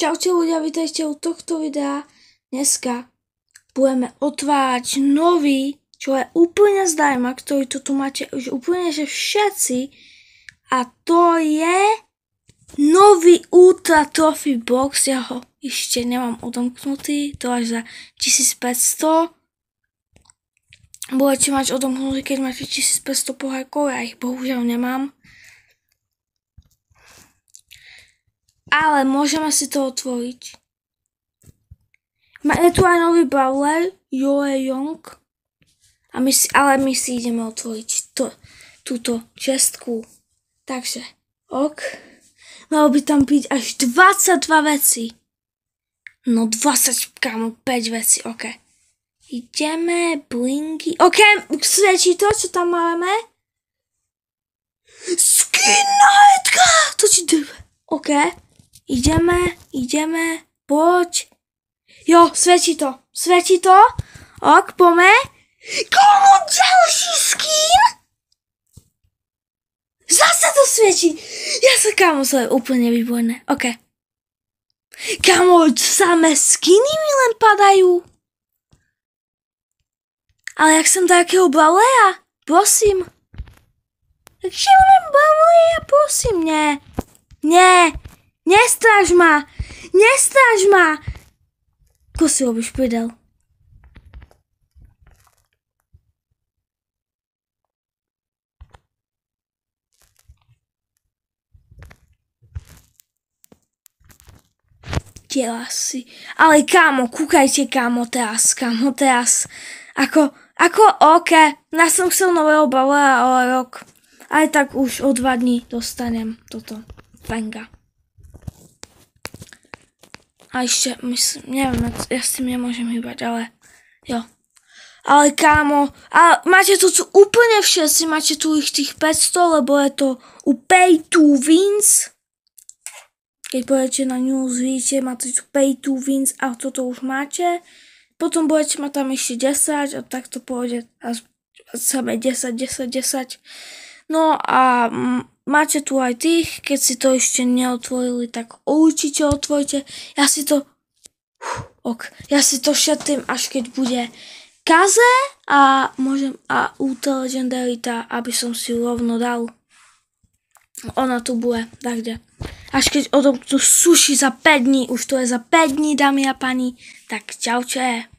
Čaute ľudia, vítajte u tohto videa. Dneska budeme otvárať nový, čo je úplne zdarma, ktorý tu máte už úplne že všetci. A to je nový Ultra Trophy Box. Ja ho ešte nemám odomknutý, to až za 1500. Budete mať odomknutý, keď máte 1500 pohárkov, ja ich bohužiaľ nemám. Ale môžeme si to otvoriť. Je tu aj nový brawler, Joe-Young. Ale my si ideme otvoriť túto čestku. Takže, ok. Malo by tam byť až 22 veci. No 20, kámo, 5 veci, ok. Ideme, blinky. Ok, svedčí to, čo tam máme? Skin na Edgar! To ti dve. Ok. Ideme, poď. Jo, svedčí to. Ok, pome. Komu ďalší skin? Zase to svedčí. Ja sa, kámo, to je úplne výborné. Ok. Kámo, samé skiny mi len padajú. Ale jak som takého brawlera, prosím. Takže len brawlera, prosím, nie. Nestráž ma! Ko si robíš, prdel? Diela si. Ale kámo, kúkajte teraz. Ako, ok, ja som chcel nového brawlera, ale rok. Aj tak už o 2 dní dostanem toto. Venga. A ešte, myslím, neviem, ja s tým nemôžem hýbať, ale jo. Ale kámo, máte to tu úplne všetci, máte tu ich tých 500, lebo je to u Pay to Wins. Keď budete na news, vidíte, máte tu Pay to Wins a toto už máte. Potom budete mať tam ešte 10 a tak to pôjde samé 10. No a máte tu aj tých, keď si to ešte neotvorili, tak určite otvorite. Ja si to šetrím, až keď bude Kaze a Ultra Legendary, aby som si ju rovno dal. Ona tu bude, takže. Až keď odomknú sushi za 5 dní, už to je za 5 dní, dámy a pani, tak čaute.